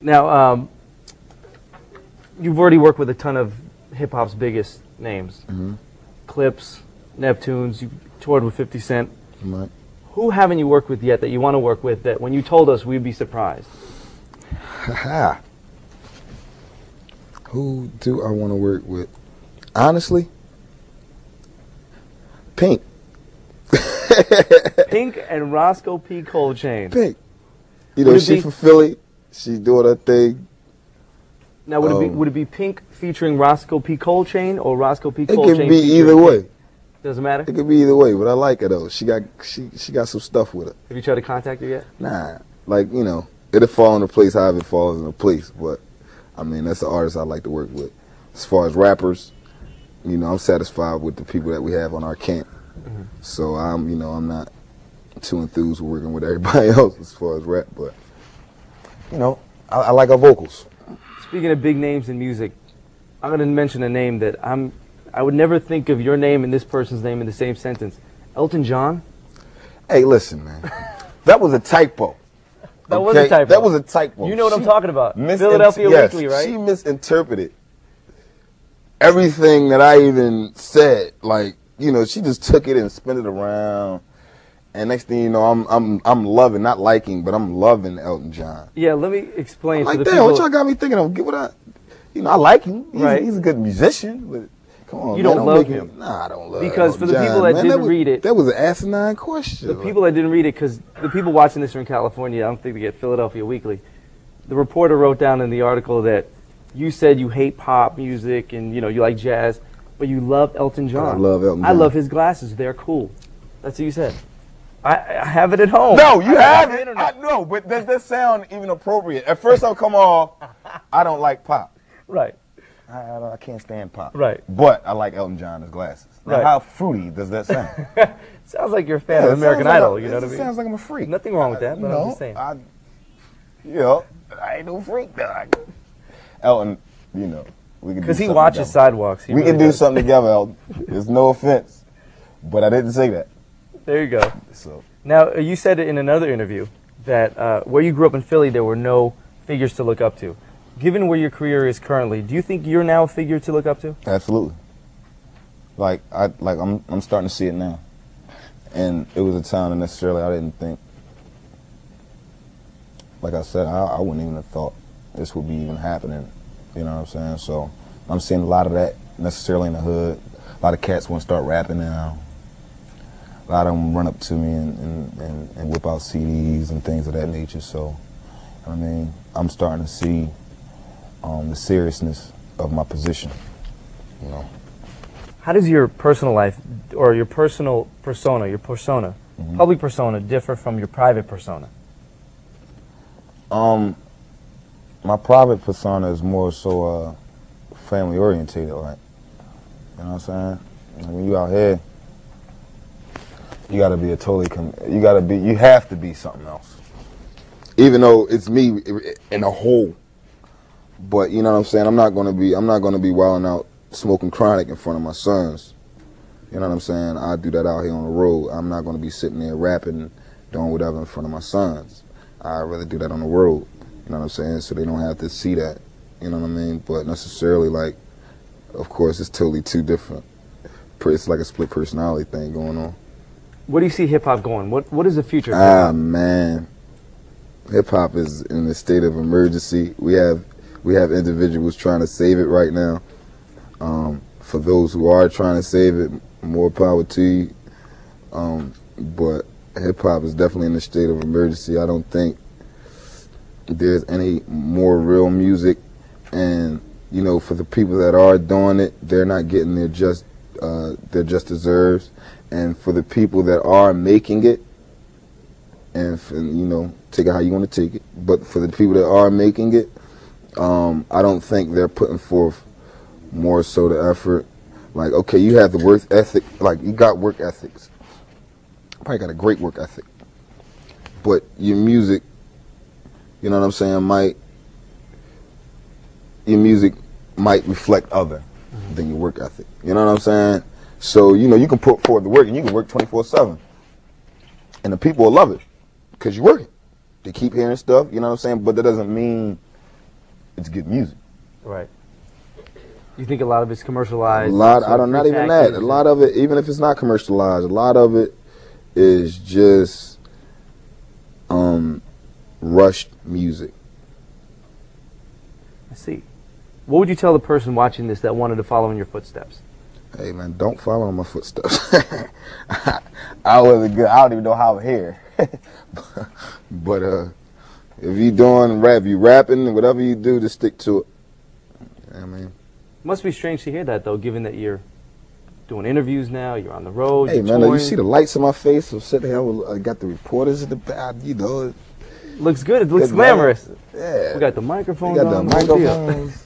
Now, you've already worked with a ton of hip-hop's biggest names. Clips, Neptunes, you toured with 50 Cent. Right. Who haven't you worked with yet that you want to work with that when you told us we'd be surprised? Haha. Who do I want to work with? Honestly, Pink. Pink and Rosco P. Coldchain. Pink. You know, she's from Philly. She's doing her thing. Now, would it be Pink featuring Rosco P. Coldchain or Rosco P. Coldchain? It could be either way. Doesn't matter? It could be either way, but I like her though. She got some stuff with her. Have you tried to contact her yet? Nah. Like, you know, it'll fall into place however it falls into place, but I mean, that's the artist I like to work with. As far as rappers, you know, I'm satisfied with the people that we have on our camp. So I'm not too enthused with working with everybody else as far as rap, but you know, I like her vocals. Speaking of big names in music, I'm going to mention a name that I would never think of your name and this person's name in the same sentence. Elton John? Hey, listen, man. That was a typo. That was a typo. That was a typo. You know what I'm talking about. Philadelphia Weekly, right? She misinterpreted everything that I even said. Like, you know, she just took it and spun it around. And next thing you know, I'm loving, not liking, but I'm loving Elton John. Yeah, let me explain like to the that, people. What y'all got me thinking of? Get what I like him. Right. He's a good musician, but come on, you man, don't love him. Nah, I don't love because Elton for the John, people that man, didn't read it, that was an asinine question. The people that didn't read it, because the people watching this are in California, I don't think they get Philadelphia Weekly. The reporter wrote down in the article that you said you hate pop music and you like jazz, but you love Elton John. I love Elton John. I love his glasses. They're cool. That's what you said. I have it at home. No, you have it. I know, but does that sound even appropriate? At first I'll come off, I don't like pop. Right. I can't stand pop. Right. But I like Elton John's glasses. Now, right. How fruity does that sound? Sounds like you're a fan of American Idol, you know what I mean? Sounds like I'm a freak. Nothing wrong with that, but I'm just saying. I ain't no freak, though. Elton, you know, we can do because he watches Sidewalks. We can do something together, Elton. There's no offense, but I didn't say that. There you go. So now, you said in another interview that where you grew up in Philly, there were no figures to look up to. Given where your career is currently, do you think you're now a figure to look up to? Absolutely. I'm starting to see it now. And it was a time that necessarily I didn't think. Like I said, I wouldn't even have thought this would be even happening. You know what I'm saying? So I'm seeing a lot of that necessarily in the hood. A lot of cats want to start rapping now. A lot of them run up to me and whip out CDs and things of that nature. So, I mean, I'm starting to see the seriousness of my position, you know. How does your personal life or your personal persona, public persona, differ from your private persona? My private persona is more so family orientated, like, you know what I'm saying? Like when you out here, you gotta be you have to be something else. Even though it's me in a whole. But you know what I'm saying? I'm not gonna be wilding out smoking chronic in front of my sons. You know what I'm saying? I do that out here on the road. I'm not gonna be sitting there rapping, doing whatever in front of my sons. I'd rather do that on the road. You know what I'm saying? So they don't have to see that. You know what I mean? But necessarily, like, of course, it's totally two different. It's like a split personality thing going on. Where do you see hip hop going? What is the future of hip-hop? Man, hip hop is in a state of emergency. We have individuals trying to save it right now. For those who are trying to save it, more power to you. But hip hop is definitely in a state of emergency. I don't think there's any more real music, and you know, for the people that are doing it, they're not getting their just deserves. And for the people that are making it, and for, you know, take it how you want to take it, but for the people that are making it, I don't think they're putting forth more so the effort. Like, okay, you have the work ethic, like you got work ethics, probably got a great work ethic, but your music, you know what I'm saying, your music might reflect other than your work ethic. You know what I'm saying? So, you know, you can put forward the work and you can work 24/7. And the people will love it because you're working. They keep hearing stuff, you know what I'm saying? But that doesn't mean it's good music. Right. You think a lot of it's commercialized? Not even that. A lot of it, even if it's not commercialized, a lot of it is just rushed music. I see. What would you tell the person watching this that wanted to follow in your footsteps? Hey man, don't follow in my footsteps. I wasn't good. I don't even know how I'm here. But if you doing rap, you rapping, whatever you do, just stick to it. I mean, Must be strange to hear that though, given that you're doing interviews now, you're on the road. hey you're man, touring. you see the lights in my face? I'm sitting here, I got the reporters in the back, you know. Looks good. It looks Good glamorous. Yeah. We got the microphones We got the on. whole deal. microphones,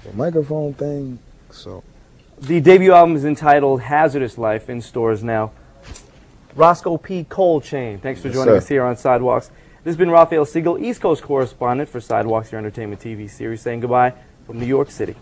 the microphone thing. So The debut album is entitled Hazardous Life, in stores now. Rosco P. Coldchain, thanks for Yes, joining sir. us here on Sidewalks. This has been Raphael Siegel, East Coast correspondent for Sidewalks, your entertainment TV series, saying goodbye from New York City.